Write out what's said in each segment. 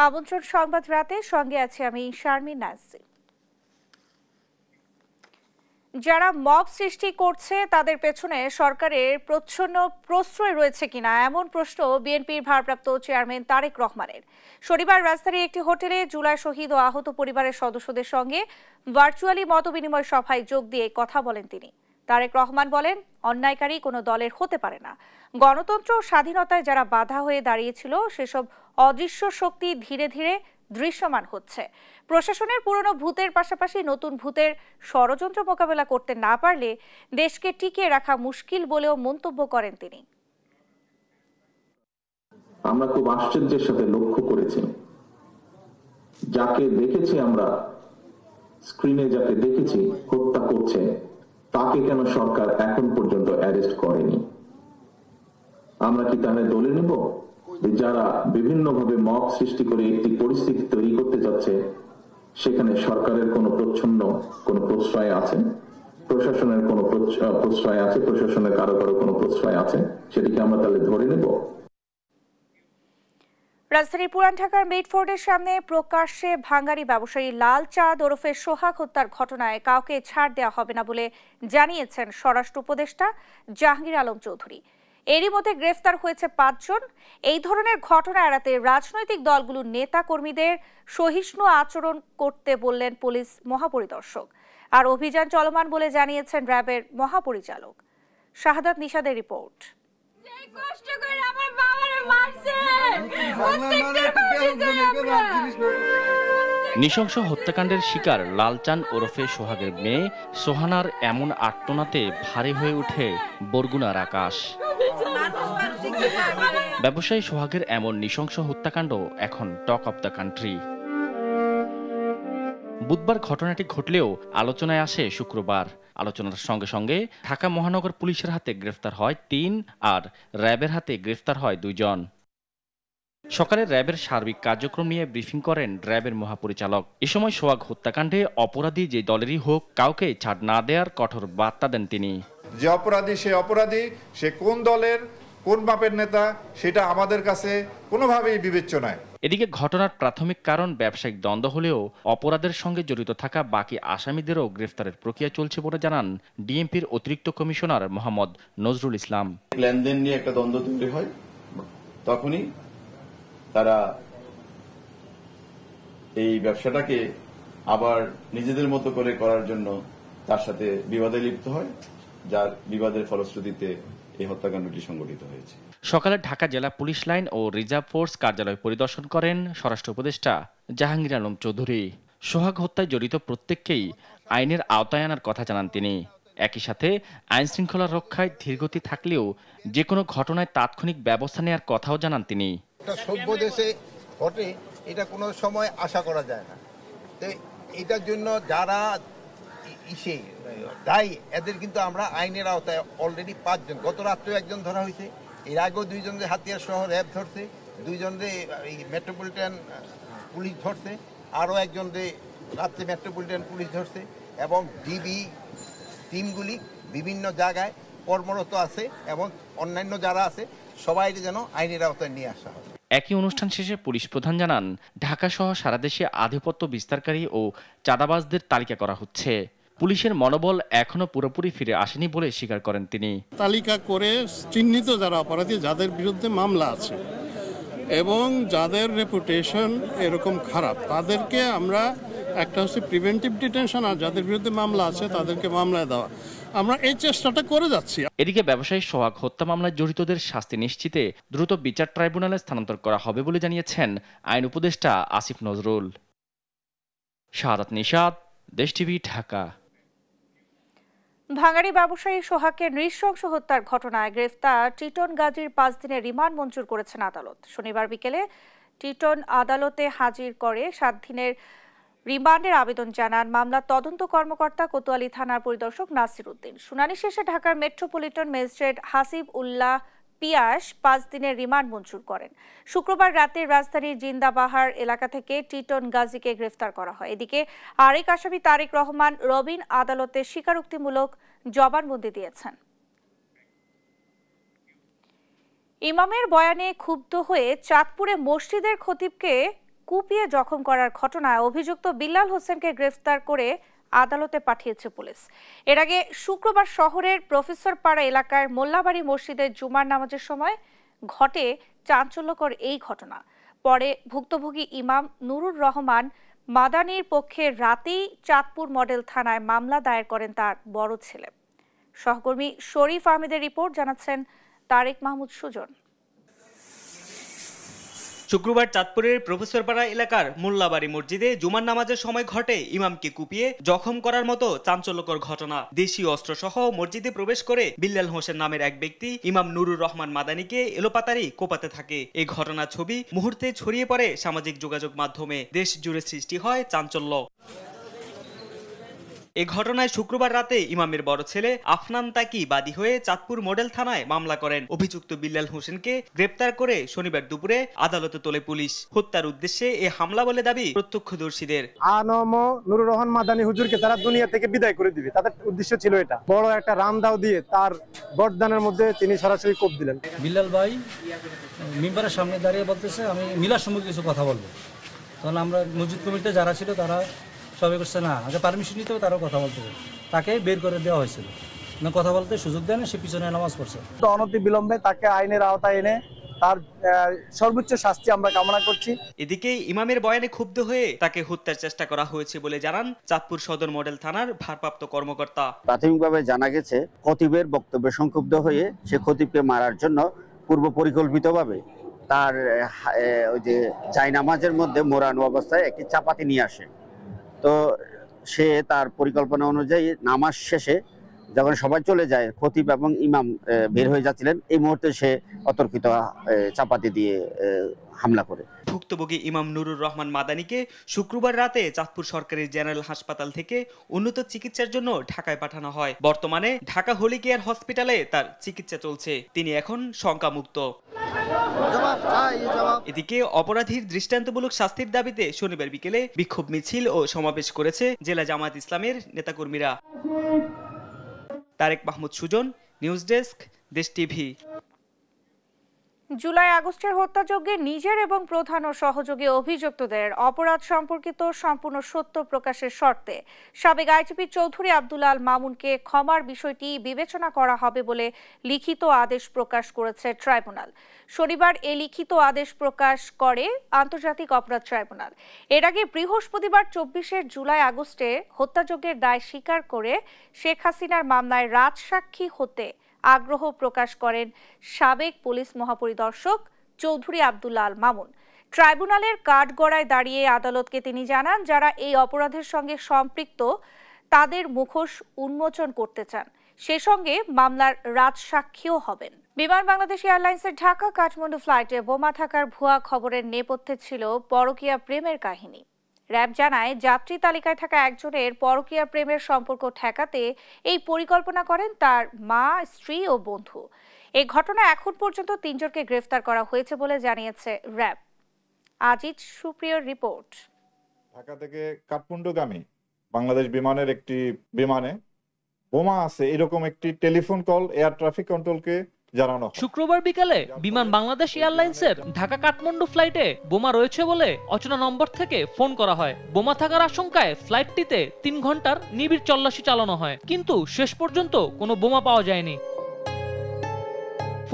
আমন্ত্রণ সংবাদ রাতে, সঙ্গে আছে আমি শারমিন নাসি। যারা মব সৃষ্টি করছে তাদের পেছনে সরকারের প্রচ্ছন্ন প্রশ্রয় রয়েছে কিনা, এমন প্রশ্ন বিএনপির ভারপ্রাপ্ত চেয়ারম্যান তারেক রহমানের। শনিবার রাজধানীর একটি হোটেলে জুলাই শহীদ ও আহত পরিবারের সদস্যদের সঙ্গে ভার্চুয়ালি মতবিনিময় সভায় যোগ দিয়ে কথা বলেন তিনি। তারেক রহমান বলেন, অন্যায়কারী কোনো দলের হতে পারে না। গণতন্ত্র ও স্বাধীনতায় যারা বাধা হয়ে দাঁড়িয়েছিল সেসব অদৃশ্য শক্তি ধীরে ধীরে দৃশ্যমান হচ্ছে। প্রশাসনের পুরনো ভূতের পাশাপাশি নতুন ভূতের ষড়যন্ত্র মোকাবেলা করতে না পারলে দেশকে টিকিয়ে রাখা মুশকিল বলেও মন্তব্য করেন তিনি। আমরা খুব আশ্চর্যের সাথে লক্ষ্য করেছি, যাকে দেখেছি আমরা স্ক্রিনে, যাকে দেখেছি হত্যা করছে, তাকে কেন সরকার এখন পর্যন্ত অ্যারেস্ট করেনি? আমরা কি তাহলে দলে নেব যারা বিভিন্নভাবে মব সৃষ্টি করে একটি পরিস্থিতি তৈরি করতে যাচ্ছে, সেখানে সরকারের কোনো প্রচ্ছন্ন কোনো প্রশ্রয় আছে, প্রশাসনের কোনো প্রশ্রয় আছে, প্রশাসনের কারো কারো কোনো প্রশ্রয় আছে, সেটিকে আমরা তাহলে ধরে নেব? রাজধানীর পুরান ঢাকার মিটফোর্ডের সামনে প্রকাশ্যে ভাঙ্গারি ব্যবসায়ী লাল চাঁদ ওরফে সোহাগ হত্যার ঘটনায় কাউকে ছাড় দেওয়া হবে না বলে জানিয়েছেন স্বরাষ্ট্র উপদেষ্টা জাহাঙ্গীর আলম চৌধুরী। এরই মধ্যে গ্রেফতার হয়েছে 5 জন। এই ধরনের ঘটনা এড়াতে রাজনৈতিক দলগুলোর নেতা কর্মীদের সহিষ্ণু আচরণ করতে বললেন পুলিশ মহাপরিদর্শক। আর অভিযান চলমান বলে জানিয়েছেন র্যাবের মহাপরিচালক। শাহাদাত নিশাদের রিপোর্ট। নৃশংস হত্যাকাণ্ডের শিকার লালচাঁদ ওরফে সোহাগের মেয়ে সোহানার এমন আর্তনাতে ভারী হয়ে ওঠে বরগুনার আকাশ। ব্যবসায়ী সোহাগের এমন নৃশংস হত্যাকাণ্ড এখন টক অব দ্য কান্ট্রি। বুধবার ঘটনাটি ঘটলেও আলোচনায় আসে শুক্রবার। আলোচনার সঙ্গে সঙ্গে ঢাকা মহানগর পুলিশের হাতে গ্রেফতার হয় 3 আর র্যাবের হাতে গ্রেফতার হয় 2 জন। সকালে র্যাবের সার্বিক কার্যক্রম নিয়ে ব্রিফিং করেন র্যাবের মহাপরিচালক। এ সময় সোহাগ হত্যাকাণ্ডে অপরাধী যে দলেরই হোক কাউকে ছাড় না দেওয়ার কঠোর বার্তা দেন তিনি। যে অপরাধী, সে কোন দলের কোন মাপের নেতা, সেটা আমাদের কাছে কোনোভাবেই বিবেচ্য নয়। এদিকে ঘটনার প্রাথমিক কারণ ব্যবসায়িক দ্বন্দ্ব হলেও অপরাধের সঙ্গে জড়িত থাকা বাকি আসামিদেরও গ্রেফতারের প্রক্রিয়া চলছে বলে জানান ডিএমপির অতিরিক্ত কমিশনার মোহাম্মদ নজরুল ইসলাম। লেনদেন নিয়ে একটা দ্বন্দ্ব তৈরি হয়, তখনই তারা এই ব্যবসাটাকে আবার নিজেদের মতো করে করার জন্য তার সাথে বিবাদে লিপ্ত হয়, যার বিবাদের ফলশ্রুতিতে এই হত্যাকাণ্ডটি সংঘটিত হয়েছে। সকালে ঢাকা জেলা পুলিশ লাইন ও রিজার্ভ ফোর্স কার্যালয় পরিদর্শন করেন স্বরাষ্ট্র উপদেষ্টা জাহাঙ্গীর আলম চৌধুরী। সোহাগ হত্যায় জড়িত প্রত্যেককেই আইনের আওতায় আনার কথা জানান তিনি। একই সাথে আইন শৃঙ্খলা রক্ষায় ধীরগতি থাকলেও যে কোনো ঘটনায় তাৎক্ষণিক ব্যবস্থা নেওয়ার কথাও জানান তিনি। একটা সভ্য দেশে ঘটে এটা কোনো সময় আশা করা যায় না। তো এটার জন্য যারা দায়ী এদের কিন্তু আমরা আইনের আওতায় অলরেডি 5 জন, গত রাত্রেও 1 জন ধরা হয়েছে, এর আগেও 2 জনকে হাতিয়ার সহ র্যাব ধরছে, 2 জনকে মেট্রোপলিটন পুলিশ ধরছে, আরও 1 জনকে রাত্রে মেট্রোপলিটন পুলিশ ধরছে, এবং ডিবি টিমগুলি বিভিন্ন জায়গায় কর্মরত আছে এবং অন্যান্য যারা আছে সবাই যেন আইনের আওতায় নিয়ে আসা হয়। একই অনুষ্ঠান শেষে পুলিশ প্রধান জানান, ঢাকা সহ সারা দেশে আধিপত্য বিস্তারকারী ও চাঁদাবাজদের তালিকা করা হচ্ছে। পুলিশের মনোবল এখনো পুরোপুরি ফিরে আসেনি বলে স্বীকার করেন তিনি। তালিকা করে চিহ্নিত যারা অপরাধী, যাদের বিরুদ্ধে মামলা আছে এবং যাদের রেপুটেশন এরকম খারাপ, তাদেরকে আমরা একটা হচ্ছে প্রিভেন্টিভ ডিটেনশন, আর যাদের বিরুদ্ধে মামলা আছে তাদেরকে মামলায় দেওয়া, আমরা এই চেষ্টাটা করে যাচ্ছি। এদিকে ব্যবসায়ী সোহাগ হত্যা মামলায় জড়িতদের শাস্তি নিশ্চিতে দ্রুত বিচার ট্রাইব্যুনালে স্থানান্তর করা হবে বলে জানিয়েছেন আইন উপদেষ্টা আসিফ নজরুল। শাহাদাত নিশাদ, দেশ টিভি, ঢাকা। ভাঙ্গারি ব্যবসায়ী সোহাগকে নৃশংস হত্যার ঘটনায় গ্রেফতার টিটন গাজীর 5 দিনের রিমান্ড মঞ্জুর করেছেন আদালত। শনিবার বিকেলে টিটন আদালতে হাজির করে 7 দিনের রিমান্ডের আবেদন জানান মামলার তদন্ত কর্মকর্তা কোতোয়ালি থানার পরিদর্শক নাসির উদ্দিন। শুনানি শেষে ঢাকার মেট্রোপলিটন ম্যাজিস্ট্রেট হাসিব উল্লাহ পিয়াস 5 দিনের রিমান্ড মঞ্জুর করেন। শুক্রবার রাতে রাজধানীর জিন্দাবাহার এলাকা থেকে টিটন গাজীকে গ্রেফতার করা হয়। এদিকে আরেক আসামি তারেক রহমান রবিন আদালতে স্বীকারোক্তিমূলক জবানবন্দি দিয়েছেন। ইমামের বয়ানে ক্ষুব্ধ হয়ে চাঁদপুরে মসজিদের খতিবকে কুপিয়ে জখম করার ঘটনায় অভিযুক্ত বিল্লাল হোসেনকে গ্রেফতার করে আদালতে পাঠিয়েছে পুলিশ। এর আগে শুক্রবার শহরের প্রফেসরপাড়া এলাকার মোল্লাবাড়ি মসজিদে জুমার নামাজের সময় ঘটে চাঞ্চল্যকর এই ঘটনা। পরে ভুক্তভোগী ইমাম নুরুর রহমান মাদানির পক্ষে রাতেই চাঁদপুর মডেল থানায় মামলা দায়ের করেন তার বড় ছেলে। সহকর্মী শরীফ আহমেদের রিপোর্ট, জানাচ্ছেন তারেক মাহমুদ সুজন। শুক্রবার চাঁদপুরের প্রফেসরপাড়া এলাকার মোল্লাবাড়ি মসজিদে জুমার নামাজের সময় ঘটে ইমামকে কুপিয়ে জখম করার মতো চাঞ্চল্যকর ঘটনা। দেশীয় অস্ত্রসহ মসজিদে প্রবেশ করে বিল্লাল হোসেন নামের এক ব্যক্তি ইমাম নুরুর রহমান মাদানিকে এলোপাতাড়ি কোপাতে থাকে। এই ঘটনার ছবি মুহূর্তে ছড়িয়ে পড়ে সামাজিক যোগাযোগ মাধ্যমে। দেশ জুড়ে সৃষ্টি হয় চাঞ্চল্য। এ ঘটনায় শুক্রবার রাতে ইমামের বড় ছেলে আফনান তাকি বাদী হয়ে চাঁদপুর মডেল থানায় মামলা করেন। অভিযুক্ত বিল্লাল হোসেনকে গ্রেপ্তার করে শনিবার দুপুরে আদালতে তোলে পুলিশ। হত্যার উদ্দেশ্যে এ হামলা বলে দাবি প্রত্যক্ষদর্শীদের। আনম নুরুর রহমান মাদানি হুজুরকে তারা দুনিয়া থেকে বিদায় করে দিবে, তাদের উদ্দেশ্য ছিল এটা। বড় একটা রামদাও দিয়ে তার বরদানের মধ্যে তিনি সরাসরি কোপ দিলেন। বিল্লাল ভাই মিম্বারের সামনে দাঁড়িয়ে বলতেছে আমি মিলার সম্পর্কে কিছু কথা বলবো। তখন আমরা মসজিদ কমিটিতে যারা ছিল তারা সবাই করছে না, আগে পারমিশন নিতে হবে, তারাও কথা বলতে হবে। তাকে বের করে দেওয়া হয়েছিল না, কথা বলতে সুযোগ দেয় না, সে পিছনে নামাজ পড়ছে। তো অনতি বিলম্বে তাকে আইনের আওতায় এনে তার সর্বোচ্চ শাস্তি আমরা কামনা করছি। এদিকে ইমামের বয়ানে ক্ষুব্ধ হয়ে তাকে হত্যার চেষ্টা করা হয়েছে বলে জানান চাঁদপুর সদর মডেল থানার ভারপ্রাপ্ত কর্মকর্তা। প্রাথমিকভাবে জানা গেছে খতিবের বক্তব্যে সংক্ষুব্ধ হয়ে সে খতিবকে মারার জন্য পূর্ব পরিকল্পিতভাবে তার ওই যে জায়নামাজের মধ্যে মোড়ানো অবস্থায় একটি চাপাতি নিয়ে আসে। তো সে তার পরিকল্পনা অনুযায়ী নামাজ শেষে যখন সবাই চলে যায়, খতিব এবং ইমাম বের হয়ে যাচ্ছিলেন, এই মুহূর্তে সে অতর্কিত চাপাতি দিয়ে হামলা করে। ভুক্তভোগী ইমাম নুরুর রহমান মাদানিকে শুক্রবার রাতে চাঁদপুর সরকারি জেনারেল হাসপাতাল থেকে উন্নত চিকিৎসার জন্য ঢাকায় পাঠানো হয়। বর্তমানে ঢাকা হোলি কেয়ার হসপিটালে তার চিকিৎসা চলছে। তিনি এখন শঙ্কামুক্ত। এদিকে অপরাধীর দৃষ্টান্তমূলক শাস্তির দাবিতে শনিবার বিকেলে বিক্ষোভ মিছিল ও সমাবেশ করেছে জেলা জামায়াত ইসলামের নেতাকর্মীরা। তারেক মাহমুদ সুজন, নিউজ ডেস্ক, দেশ টিভি। জুলাই আগস্টের হত্যাযজ্ঞে নিজের এবং প্রধান ও সহযোগী অভিযুক্তদের অপরাধ সম্পর্কিত সম্পূর্ণ সত্য প্রকাশের শর্তে সাবেক আইজিপি চৌধুরী আব্দুল আল মামুনকে ক্ষমার বিষয়টি বিবেচনা করা হবে বলে লিখিত আদেশ প্রকাশ করেছে ট্রাইব্যুনাল। শনিবার এ লিখিত আদেশ প্রকাশ করে আন্তর্জাতিক অপরাধ ট্রাইব্যুনাল। এর আগে বৃহস্পতিবার 24 জুলাই আগস্টে হত্যাযজ্ঞের দায় স্বীকার করে শেখ হাসিনার মামলায় রাজসাক্ষী হতে আগ্রহ প্রকাশ করেন সাবেক পুলিশ মহাপরিদর্শক চৌধুরী আব্দুল আল মামুন। ট্রাইব্যুনালের কাঠগড়ায় দাঁড়িয়ে আদালতকে তিনি জানান, যারা এই অপরাধের সঙ্গে সম্পৃক্ত তাদের মুখোশ উন্মোচন করতে চান, সে সঙ্গে মামলার রাজসাক্ষীও হবেন। বিমান বাংলাদেশ এয়ারলাইন্সের ঢাকা কাঠমান্ডু ফ্লাইটে বোমা থাকার ভুয়া খবরের নেপথ্যে ছিল পরকীয়া প্রেমের কাহিনী। র্যাব জানায়, যাত্রী তালিকায় থাকা একজনের পরকীয়া প্রেমের সম্পর্ক ঠেকাতে এই পরিকল্পনা করেন তার মা, স্ত্রী ও বন্ধু। এই ঘটনায় এখন পর্যন্ত 3 জনকে গ্রেফতার করা হয়েছে বলে জানিয়েছে র্যাব। আজিজ সুপ্রিয়র রিপোর্ট। ঢাকা থেকে কাঠমান্ডুগামী বাংলাদেশ বিমানের একটি বিমানে বোমা আছে এরকম একটি টেলিফোন কল এয়ার ট্রাফিক কন্ট্রোলকে জানানো। শুক্রবার বিকালে বিমান বাংলাদেশ এয়ারলাইন্সের ঢাকা কাঠমান্ডু ফ্লাইটে বোমা রয়েছে বলে অচেনা নম্বর থেকে ফোন করা হয়। বোমা থাকার আশঙ্কায় ফ্লাইটটিতে 3 ঘন্টার নিবিড় তল্লাশি চালানো হয়, কিন্তু শেষ পর্যন্ত কোনো বোমা পাওয়া যায়নি।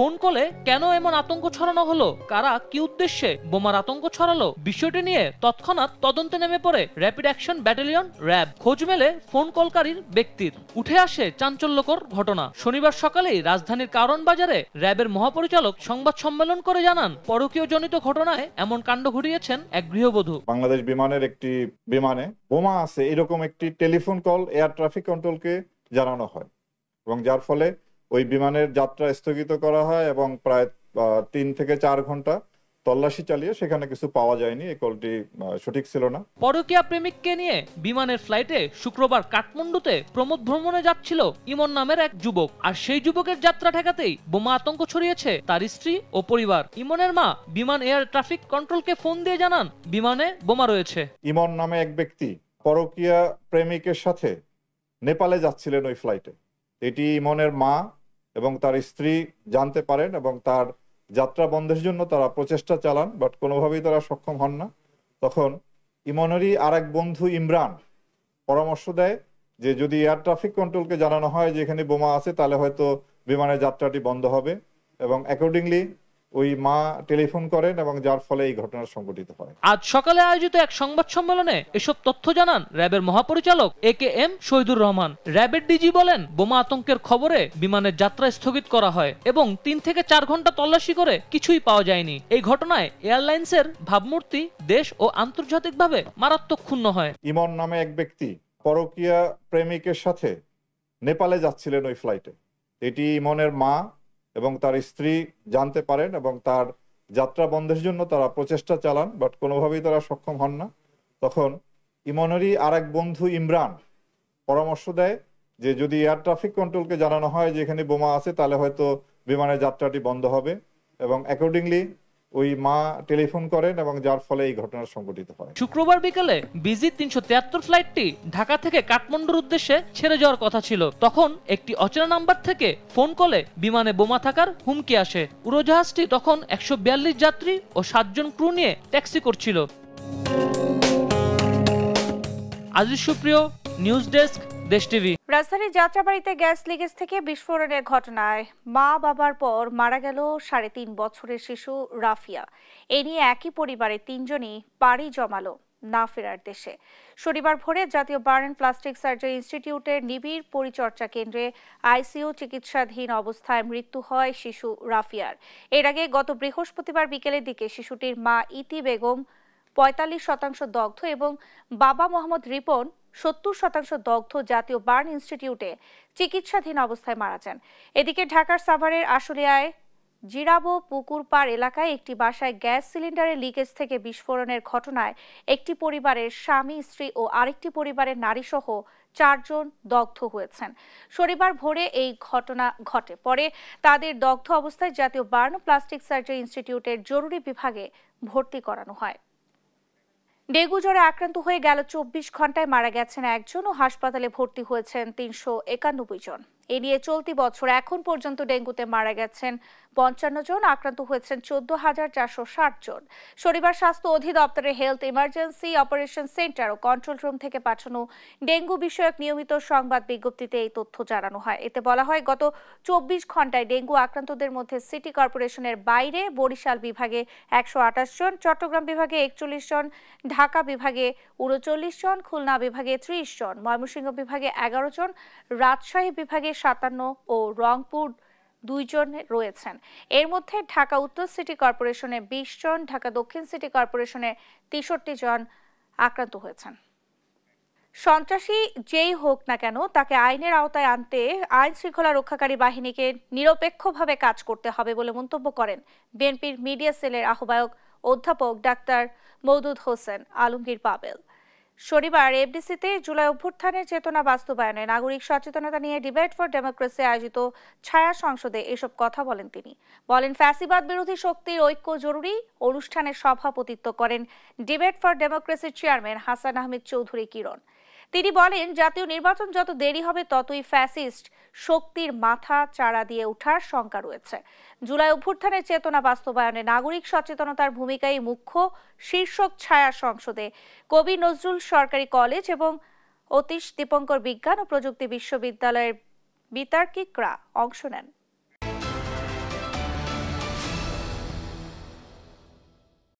ফোন কলে কেন এমন আতঙ্ক ছড়ানো হলো, কারা কি উদ্দেশ্যে বোমার আতঙ্ক ছড়ালো, বিষয়টি নিয়ে তৎক্ষণাৎ তদন্তে নেমে পড়ে র্যাপিড অ্যাকশন ব্যাটালিয়ন র্যাব। খোঁজ মেলে ফোন কলকারীর ব্যক্তির। উঠে আসে চাঞ্চল্যকর ঘটনা। শনিবার সকালেই রাজধানীর কারণ বাজারে র্যাবের মহাপরিচালক সংবাদ সম্মেলন করে জানান, পরকীয় জনিত ঘটনায় এমন কাণ্ড ঘটিয়েছেন এক গৃহবধূ। বাংলাদেশ বিমানের একটি বিমানে বোমা আছে এরকম একটি টেলিফোন কল এয়ার ট্রাফিক কন্ট্রোলকে জানানো হয় এবং যার ফলে ওই বিমানের যাত্রা স্থগিত করা হয় এবং প্রায় 3 থেকে 4 ঘন্টা তল্লাশি চালিয়ে সেখানে কিছু পাওয়া যায়নি। এই কলটি সঠিক ছিল না। পরকীয়া প্রেমিককে নিয়ে বিমানের ফ্লাইটে শুক্রবার কাঠমান্ডুতে প্রমোদ ভ্রমণে যাচ্ছিল ইমন নামের এক যুবক। আর সেই যুবকের যাত্রা ঠেকাতেই বোমা আতঙ্ক ছড়িয়েছে তার স্ত্রী ও পরিবার। ইমনের মা বিমান এয়ার ট্রাফিক কন্ট্রোলকে ফোন দিয়ে জানান, বিমানে বোমা রয়েছে। ইমন নামে এক ব্যক্তি পরকীয়া প্রেমিকের সাথে নেপালে যাচ্ছিলেন ওই ফ্লাইটে। এটি ইমনের মা এবং তার স্ত্রী জানতে পারেন এবং তার যাত্রা বন্ধের জন্য তারা প্রচেষ্টা চালান, বাট কোনোভাবেই তারা সক্ষম হন না। তখন ইমনেরই আর এক বন্ধু ইমরান পরামর্শ দেয় যে যদি এয়ার ট্রাফিক কন্ট্রোলকে জানানো হয় যে এখানে বোমা আছে তাহলে হয়তো বিমানের যাত্রাটি বন্ধ হবে, এবং অ্যাকর্ডিংলি ওই মা টেলিফোন করেন এবং যার ফলে এই ঘটনা সংঘটিত হয়। আজ সকালে আয়োজিত এক সংবাদ সম্মেলনে এসব তথ্য জানান র্যাবের মহাপরিচালক AKM শহীদুর রহমান। র্যাবের ডিজি বলেন, বোমা আতঙ্কের খবরে বিমানের যাত্রা স্থগিত করা হয় এবং 3 থেকে 4 ঘন্টা তল্লাশি করে কিছুই পাওয়া যায়নি। এই ঘটনায় এয়ারলাইন্সের ভাবমূর্তি দেশ ও আন্তর্জাতিকভাবে মারাত্মক ক্ষুণ্ণ হয়। ইমন নামে এক ব্যক্তি পরকীয়া প্রেমিকের সাথে নেপালে যাচ্ছিলেন ওই ফ্লাইটে। এটি ইমনের মা এবং তার স্ত্রী জানতে পারেন এবং তার যাত্রা বন্ধের জন্য তারা প্রচেষ্টা চালান, বাট কোনোভাবেই তারা সক্ষম হন না। তখন ইমনেরই আর এক বন্ধু ইমরান পরামর্শ দেয় যে যদি এয়ার ট্রাফিক কন্ট্রোলকে জানানো হয় যে এখানে বোমা আছে তাহলে হয়তো বিমানের যাত্রাটি বন্ধ হবে, এবং অ্যাকর্ডিংলি ওই মা টেলিফোন করেন এবং যার ফলে এই ঘটনা সংঘটিত হয়। শুক্রবার বিকেলে BG 373 ফ্লাইটটি ঢাকা থেকে কাঠমান্ডুর উদ্দেশ্যে ছেড়ে যাওয়ার কথা ছিল। তখন একটি অচেনা নাম্বার থেকে ফোন কলে বিমানে বোমা থাকার হুমকি আসে। উড়োজাহাজটি তখন 142 যাত্রী ও 7 জন ক্রু নিয়ে ট্যাক্সি করছিল। আজিজ সুপ্রিয়, নিউজ ডেস্ক, দেশ টিভি। রাজধানীর যাত্রাবাড়িতে গ্যাস লিকেজ থেকে বিস্ফোরণের ঘটনায় মা বাবার পর মারা গেল 3.5 বছরের শিশু রাফিয়া। এ নিয়ে একই পরিবারের 3 জনই পাড়ি জমালো না ফেরার দেশে। শনিবার ভোরে জাতীয় বার্ন অ্যান্ড প্লাস্টিক সার্জারি ইনস্টিটিউটের নিবিড় পরিচর্যা কেন্দ্রে ICU চিকিৎসাধীন অবস্থায় মৃত্যু হয় শিশু রাফিয়ার। এর আগে গত বৃহস্পতিবার বিকেলের দিকে শিশুটির মা ইতি বেগম 45% দগ্ধ এবং বাবা মোহাম্মদ রিপন 70% দগ্ধ জাতীয় বার্ন ইনস্টিটিউটে চিকিৎসাধীন অবস্থায় মারা যান। এদিকে ঢাকার সাভারের আশুলিয়ায় জিরাবো পুকুরপাড় এলাকায় একটি বাসায় গ্যাস সিলিন্ডারের লিকেজ থেকে বিস্ফোরণের ঘটনায় একটি পরিবারের স্বামী, স্ত্রী ও আরেকটি পরিবারের নারীসহ 4 জন দগ্ধ হয়েছেন। শনিবার ভোরে এই ঘটনা ঘটে। পরে তাদের দগ্ধ অবস্থায় জাতীয় বার্ন প্লাস্টিক সার্জারি ইনস্টিটিউটের জরুরি বিভাগে ভর্তি করানো হয়। ডেঙ্গু জ্বরে আক্রান্ত হয়ে গেল 24 ঘন্টায় মারা গেছেন 1 জন ও হাসপাতালে ভর্তি হয়েছেন 391 জন। এ নিয়ে চলতি বছর এখন পর্যন্ত ডেঙ্গুতে মারা গেছেন 55 জন, আক্রান্ত হয়েছেন 14,460 জন। শনিবার স্বাস্থ্য অধিদপ্তরের হেলথ ইমার্জেন্সি অপারেশন সেন্টার ও কন্ট্রোল রুম থেকে পাঠানো ডেঙ্গু বিষয়ক নিয়মিত সংবাদ বিজ্ঞপ্তিতে এই তথ্য জানানো হয়। এতে বলা হয়, গত 24 ঘন্টায় ডেঙ্গু আক্রান্তদের মধ্যে সিটি কর্পোরেশনের বাইরে বরিশাল বিভাগে 128 জন, চট্টগ্রাম বিভাগে 41 জন, ঢাকা বিভাগে 39 জন, খুলনা বিভাগে 30 জন, ময়মনসিংহ বিভাগে 11 জন, রাজশাহী বিভাগে 57 ও রংপুর 2 জন রয়েছেন। এর মধ্যে ঢাকা উত্তর সিটি কর্পোরেশনে 20 জন, ঢাকা দক্ষিণ সিটি কর্পোরেশনে 63 জন আক্রান্ত হয়েছেন। সন্ত্রাসী যেই হোক না কেন তাকে আইনের আওতায় আনতে আইন শৃঙ্খলা রক্ষাকারী বাহিনীকে নিরপেক্ষভাবে কাজ করতে হবে বলে মন্তব্য করেন বিএনপির মিডিয়া সেলের আহ্বায়ক অধ্যাপক ডাক্তার মওদুদ হোসেন আলমগীর পাবেল। শনিবার এফডিসিতে জুলাই অভ্যুত্থানের চেতনা বাস্তবায়নে নাগরিক সচেতনতা নিয়ে ডিবেট ফর ডেমোক্রেসি আয়োজিত ছায়া সংসদে এসব কথা বলেন তিনি। বলেন, ফ্যাসিবাদ বিরোধী শক্তির ঐক্য জরুরি। অনুষ্ঠানে সভাপতিত্ব করেন ডিবেট ফর ডেমোক্রেসির চেয়ারম্যান হাসান আহমেদ চৌধুরী কিরণ। তিনি বলেন, জাতীয় নির্বাচন যত দেরি হবে ততই ফ্যাসিস্ট শক্তির মাথা চাড়া দিয়ে ওঠার শঙ্কা রয়েছে। জুলাই অভ্যুত্থানের চেতনা বাস্তবায়নে নাগরিক সচেতনতার ভূমিকাই মুখ্য শীর্ষক ছায়া সংসদে কবি নজরুল সরকারি কলেজ এবং অতীশ দীপঙ্কর বিজ্ঞান ও প্রযুক্তি বিশ্ববিদ্যালয়ের বিতার্কিকরা অংশ নেন।